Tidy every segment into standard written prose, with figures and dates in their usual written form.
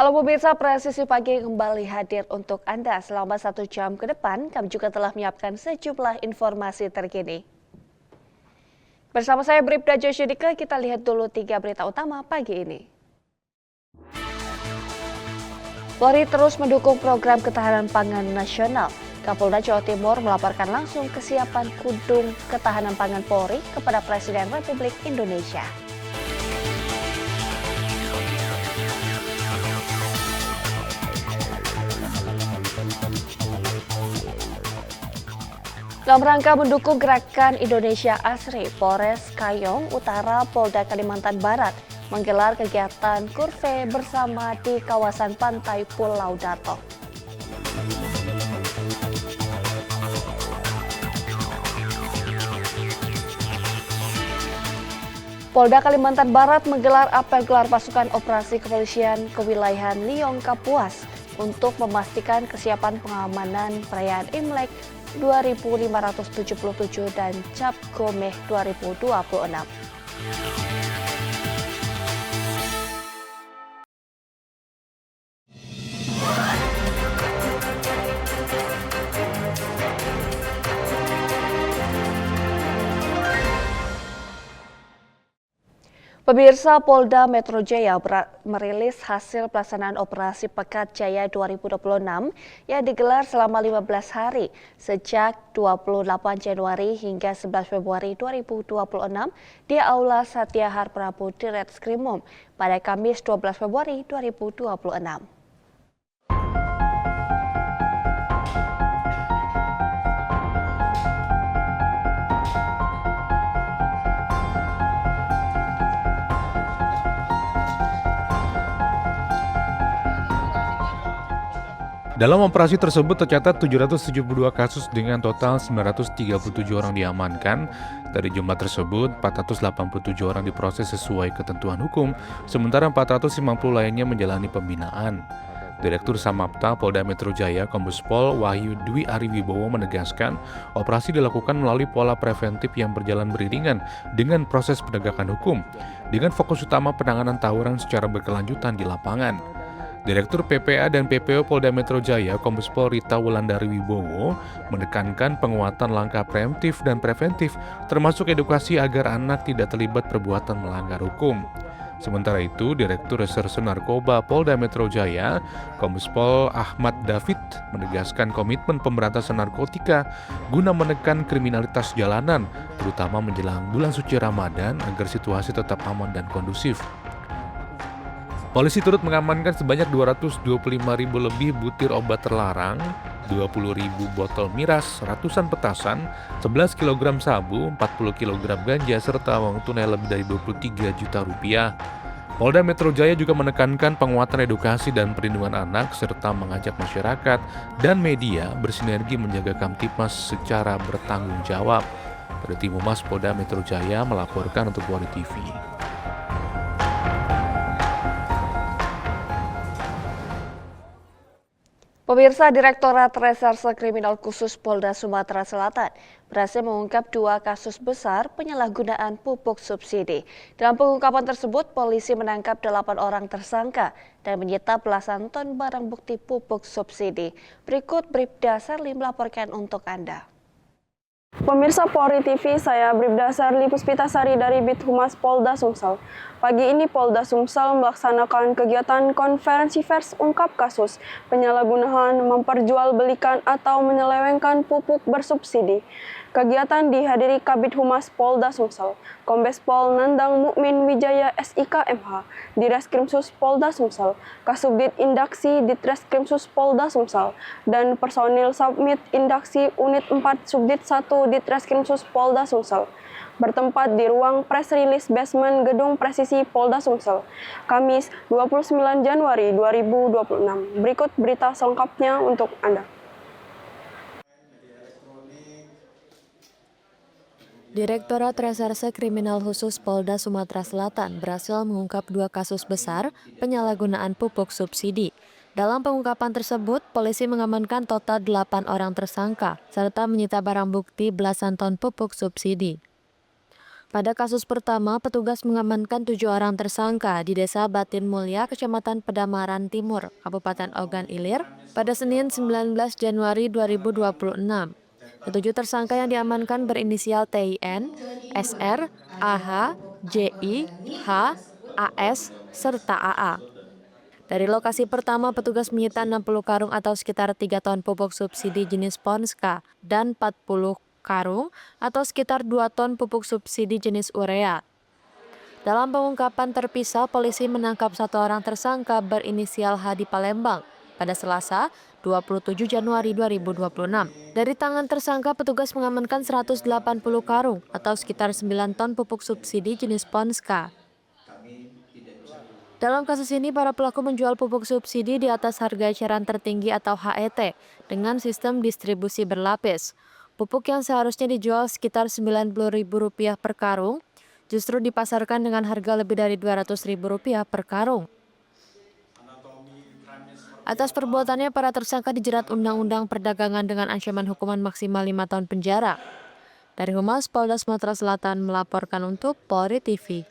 Halo pemirsa, Presisi Pagi kembali hadir untuk Anda selama 1 jam ke depan. Kami juga telah menyiapkan sejumlah informasi terkini. Bersama saya Bribda Josyidika, kita lihat dulu 3 berita utama pagi ini. Polri terus mendukung program ketahanan pangan nasional. Kapolda Jawa Timur melaporkan langsung kesiapan kudung ketahanan pangan Polri kepada Presiden Republik Indonesia. Dalam rangka mendukung gerakan Indonesia Asri, Polres Kayong Utara, Polda Kalimantan Barat menggelar kegiatan kurve bersama di kawasan pantai Pulau Dato. Polda Kalimantan Barat menggelar apel gelar pasukan operasi kepolisian kewilayahan Liong Kapuas untuk memastikan kesiapan pengamanan perayaan Imlek 2577 dan Cap Gomeh 2026. Pemirsa, Polda Metro Jaya merilis hasil pelaksanaan operasi Pekat Jaya 2026 yang digelar selama 15 hari sejak 28 Januari hingga 11 Februari 2026 di Aula Satyahar Prabu Ditreskrimum pada Kamis 12 Februari 2026. Dalam operasi tersebut tercatat 772 kasus dengan total 937 orang diamankan. Dari jumlah tersebut, 487 orang diproses sesuai ketentuan hukum, sementara 450 lainnya menjalani pembinaan. Direktur Samapta Polda Metro Jaya Kombes Pol Wahyu Dwi Ariwibowo menegaskan, operasi dilakukan melalui pola preventif yang berjalan beriringan dengan proses penegakan hukum, dengan fokus utama penanganan tawuran secara berkelanjutan di lapangan. Direktur PPA dan PPO Polda Metro Jaya, Kombes Pol Rita Wulandari Wibowo, menekankan penguatan langkah preemptif dan preventif, termasuk edukasi agar anak tidak terlibat perbuatan melanggar hukum. Sementara itu, Direktur Reserse Narkoba Polda Metro Jaya, Kombes Pol Ahmad David, menegaskan komitmen pemberantasan narkotika guna menekan kriminalitas jalanan, terutama menjelang bulan suci Ramadan agar situasi tetap aman dan kondusif. Polisi turut mengamankan sebanyak 225.000 lebih butir obat terlarang, 20.000 botol miras, ratusan petasan, 11 kg sabu, 40 kg ganja, serta uang tunai lebih dari 23 juta rupiah. Polda Metro Jaya juga menekankan penguatan edukasi dan perlindungan anak, serta mengajak masyarakat dan media bersinergi menjaga Kamtibmas secara bertanggung jawab. Tim Humas Polda Metro Jaya melaporkan untuk Polri TV. Pemirsa, Direktorat Reserse Kriminal Khusus Polda Sumatera Selatan berhasil mengungkap 2 kasus besar penyalahgunaan pupuk subsidi. Dalam pengungkapan tersebut, polisi menangkap 8 orang tersangka dan menyita belasan ton barang bukti pupuk subsidi. Berikut Bribda Sarli melaporkan untuk Anda. Pemirsa Polri TV, saya Bribda Sarli Puspitasari dari Bit Humas Polda Sumsel. Pagi ini Polda Sumsel melaksanakan kegiatan konferensi pers ungkap kasus penyalahgunaan memperjualbelikan atau menyelewengkan pupuk bersubsidi. Kegiatan dihadiri Kabid Humas Polda Sumsel, Kombes Pol Nandang Mukmin Wijaya SIK MH, Direskrimsus Polda Sumsel, Kasubdit Indaksi Ditreskrimsus Polda Sumsel, dan personil Submit Indaksi Unit 4 Subdit 1 Ditreskrimsus Polda Sumsel, bertempat di ruang press release basement Gedung Presisi Polda Sumsel, Kamis 29 Januari 2026. Berikut berita selengkapnya untuk Anda. Direktorat Reserse Kriminal Khusus Polda Sumatera Selatan berhasil mengungkap 2 kasus besar penyalahgunaan pupuk subsidi. Dalam pengungkapan tersebut, polisi mengamankan total 8 orang tersangka serta menyita barang bukti belasan ton pupuk subsidi. Pada kasus pertama, petugas mengamankan 7 orang tersangka di Desa Batin Mulya, Kecamatan Pedamaran Timur, Kabupaten Ogan Ilir, pada Senin 19 Januari 2026. Ketujuh tersangka yang diamankan berinisial TIN, SR, AH, JI, H, AS, serta AA. Dari lokasi pertama, petugas menyita 60 karung atau sekitar 3 ton pupuk subsidi jenis Ponska dan 40 karung atau sekitar 2 ton pupuk subsidi jenis urea. Dalam pengungkapan terpisah, polisi menangkap 1 orang tersangka berinisial H di Palembang pada Selasa 27 Januari 2026. Dari tangan tersangka, petugas mengamankan 180 karung atau sekitar 9 ton pupuk subsidi jenis Ponska. Dalam kasus ini, para pelaku menjual pupuk subsidi di atas harga eceran tertinggi atau HET dengan sistem distribusi berlapis. Pupuk yang seharusnya dijual sekitar Rp90.000 per karung, justru dipasarkan dengan harga lebih dari Rp200.000 per karung. Atas perbuatannya, para tersangka dijerat Undang-Undang Perdagangan dengan ancaman hukuman maksimal 5 tahun penjara. Dari Humas Polda Sumatera Selatan melaporkan untuk Polri TV.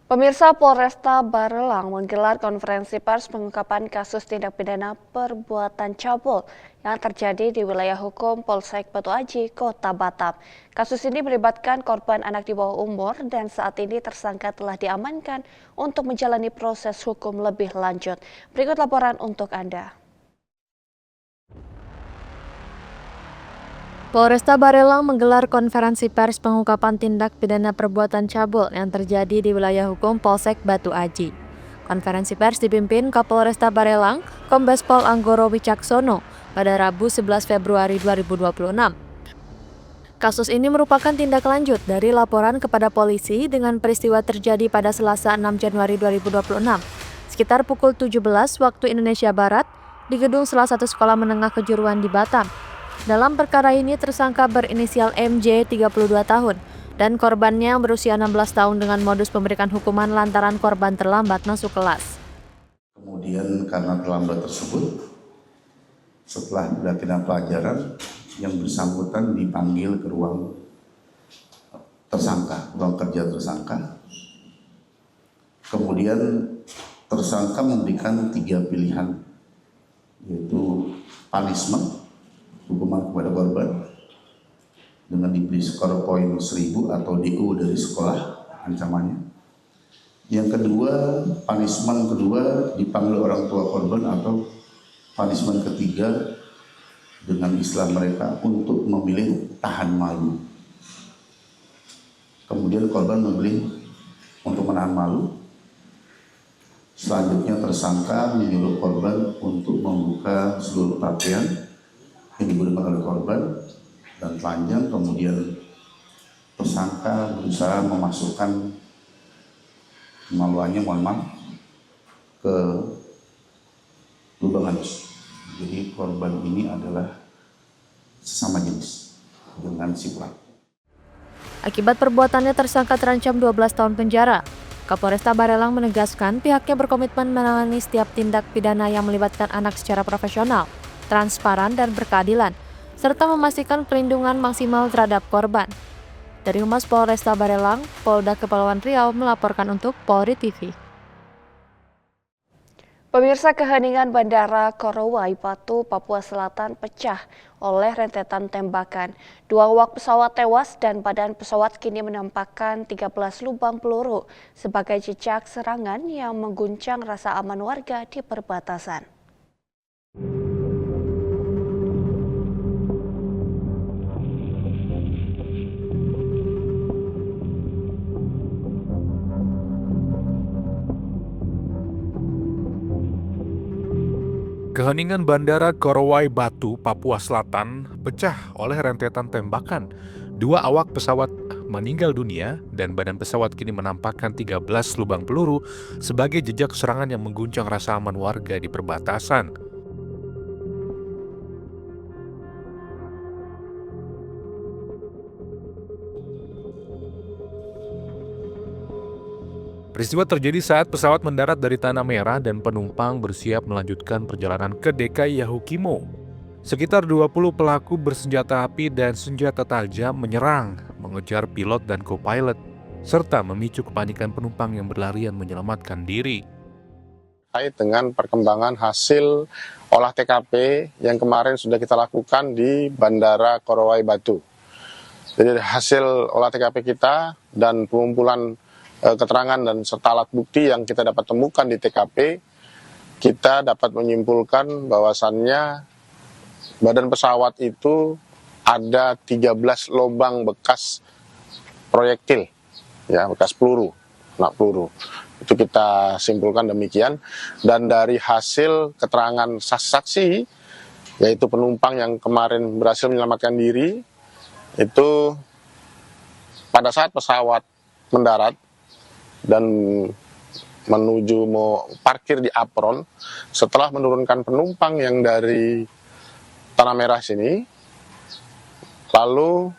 Pemirsa, Polresta Barelang menggelar konferensi pers pengungkapan kasus tindak pidana perbuatan cabul yang terjadi di wilayah hukum Polsek Batu Aji, Kota Batam. Kasus ini melibatkan korban anak di bawah umur dan saat ini tersangka telah diamankan untuk menjalani proses hukum lebih lanjut. Berikut laporan untuk Anda. Polresta Barelang menggelar konferensi pers pengungkapan tindak pidana perbuatan cabul yang terjadi di wilayah hukum Polsek Batu Aji. Konferensi pers dipimpin Kapolresta Barelang, Kombes Pol Anggoro Wicaksono pada Rabu 11 Februari 2026. Kasus ini merupakan tindak lanjut dari laporan kepada polisi dengan peristiwa terjadi pada Selasa 6 Januari 2026, sekitar pukul 17 waktu Indonesia Barat di gedung salah satu sekolah menengah kejuruan di Batam. Dalam perkara ini, tersangka berinisial MJ 32 tahun dan korbannya yang berusia 16 tahun dengan modus memberikan hukuman lantaran korban terlambat masuk kelas. Kemudian karena terlambat tersebut, setelah dilakukan pelajaran, yang bersangkutan dipanggil ke ruang tersangka, ruang kerja tersangka. Kemudian tersangka memberikan 3 pilihan, yaitu punishment, hukuman kepada korban dengan diberi skor poin 1000 atau DO dari sekolah ancamannya. Yang kedua, punishment kedua dipanggil orang tua korban, atau punishment ketiga dengan istilah mereka untuk memilih tahan malu. Kemudian korban memilih untuk menahan malu. Selanjutnya tersangka menyuruh korban untuk membuka seluruh pakaian yang digunakan oleh korban dan telanjang. Kemudian tersangka berusaha memasukkan kemaluannya, ke lubang halus. Jadi korban ini adalah sesama jenis dengan si pelaku. Akibat perbuatannya, tersangka terancam 12 tahun penjara. Kapolresta Barelang menegaskan pihaknya berkomitmen menangani setiap tindak pidana yang melibatkan anak secara profesional, transparan, dan berkeadilan, serta memastikan perlindungan maksimal terhadap korban. Dari Humas Polresta Barelang, Polda Kepulauan Riau melaporkan untuk Polri TV. Pemirsa, keheningan Bandara Korowai Batu, Papua Selatan pecah oleh rentetan tembakan. 2 awak pesawat tewas dan badan pesawat kini menampakkan 13 lubang peluru sebagai jejak serangan yang mengguncang rasa aman warga di perbatasan. Keheningan Bandara Korowai Batu, Papua Selatan pecah oleh rentetan tembakan. 2 awak pesawat meninggal dunia dan badan pesawat kini menampakkan 13 lubang peluru sebagai jejak serangan yang mengguncang rasa aman warga di perbatasan. Peristiwa terjadi saat pesawat mendarat dari Tanah Merah dan penumpang bersiap melanjutkan perjalanan ke DKI Yahukimo. Sekitar 20 pelaku bersenjata api dan senjata tajam menyerang, mengejar pilot dan co-pilot, serta memicu kepanikan penumpang yang berlarian menyelamatkan diri. Terkait dengan perkembangan hasil olah TKP yang kemarin sudah kita lakukan di Bandara Korowai Batu. Jadi hasil olah TKP kita dan pengumpulan keterangan dan serta alat bukti yang kita dapat temukan di TKP, kita dapat menyimpulkan bahwasannya badan pesawat itu ada 13 lubang bekas proyektil, ya, bekas peluru, kena peluru. Itu kita simpulkan demikian. Dan dari hasil keterangan saksi, yaitu penumpang yang kemarin berhasil menyelamatkan diri, itu pada saat pesawat mendarat dan menuju mau parkir di apron, setelah menurunkan penumpang yang dari Tanah Merah sini, lalu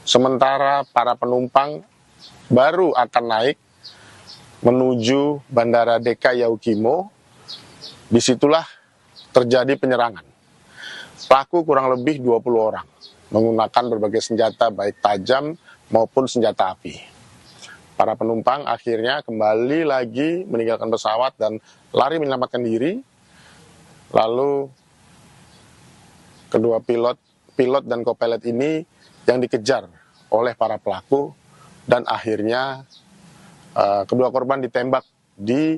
sementara para penumpang baru akan naik menuju Bandara DK Yaukimo, disitulah terjadi penyerangan. Pelaku kurang lebih 20 orang, menggunakan berbagai senjata baik tajam maupun senjata api. Para penumpang akhirnya kembali lagi meninggalkan pesawat dan lari menyelamatkan diri. Lalu kedua pilot dan co-pilot ini yang dikejar oleh para pelaku dan akhirnya kedua korban ditembak di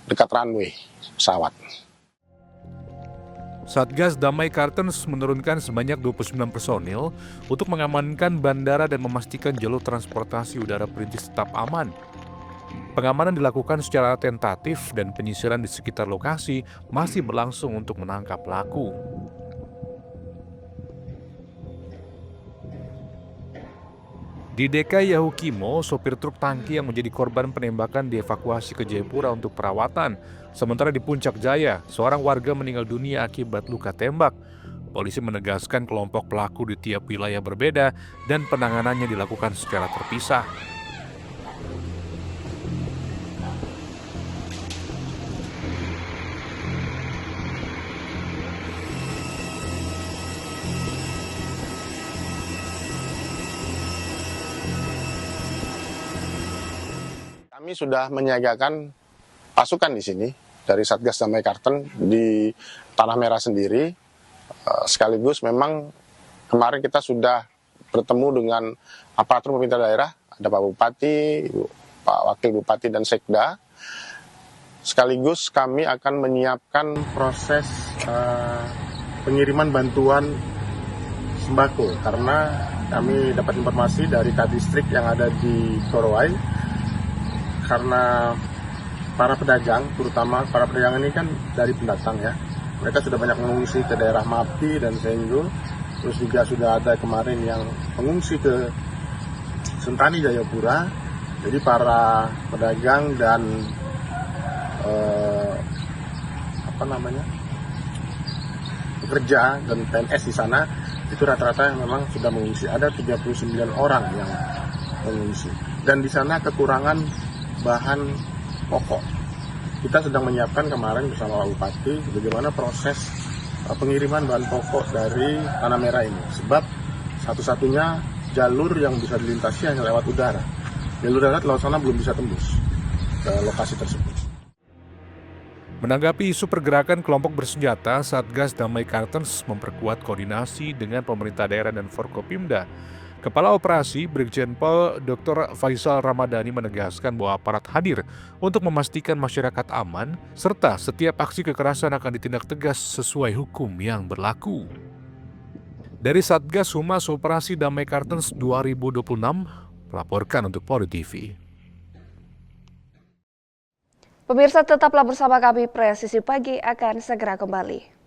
dekat runway pesawat. Satgas Damai Kartens menurunkan sebanyak 29 personil untuk mengamankan bandara dan memastikan jalur transportasi udara perintis tetap aman. Pengamanan dilakukan secara tentatif dan penyisiran di sekitar lokasi masih berlangsung untuk menangkap pelaku. Di DK Yaukimo, sopir truk tangki yang menjadi korban penembakan dievakuasi ke Jayapura untuk perawatan. Sementara di Puncak Jaya, seorang warga meninggal dunia akibat luka tembak. Polisi menegaskan kelompok pelaku di tiap wilayah berbeda dan penanganannya dilakukan secara terpisah. Kami sudah menyiagakan pasukan di sini dari Satgas Damai Kartens di Tanah Merah sendiri. Sekaligus memang kemarin kita sudah bertemu dengan aparatur pemerintah daerah, ada Pak Bupati, Pak Wakil Bupati dan Sekda. Sekaligus kami akan menyiapkan proses pengiriman bantuan sembako karena kami dapat informasi dari Kadistrik yang ada di Korowai. Karena para pedagang, terutama para pedagang ini kan dari pendatang ya, mereka sudah banyak mengungsi ke daerah Mapi dan Senggo, terus juga sudah ada kemarin yang mengungsi ke Sentani Jayapura. Jadi para pedagang dan pekerja dan PNS di sana itu rata-rata memang sudah mengungsi. Ada 39 orang yang mengungsi dan di sana kekurangan bahan pokok. Kita sedang menyiapkan kemarin bersama Pak Bupati bagaimana proses pengiriman bahan pokok dari Tanah Merah ini. Sebab satu-satunya jalur yang bisa dilintasi hanya lewat udara. Jalur darat laut sana belum bisa tembus ke lokasi tersebut. Menanggapi isu pergerakan kelompok bersenjata, Satgas Damai Kartens memperkuat koordinasi dengan pemerintah daerah dan Forkopimda. Kepala Operasi Brigjen Pol Dr. Faisal Ramadhani menegaskan bahwa aparat hadir untuk memastikan masyarakat aman, serta setiap aksi kekerasan akan ditindak tegas sesuai hukum yang berlaku. Dari Satgas Humas Operasi Damai Kartens 2026, melaporkan untuk Polri TV. Pemirsa, tetaplah bersama kami, Presisi Pagi akan segera kembali.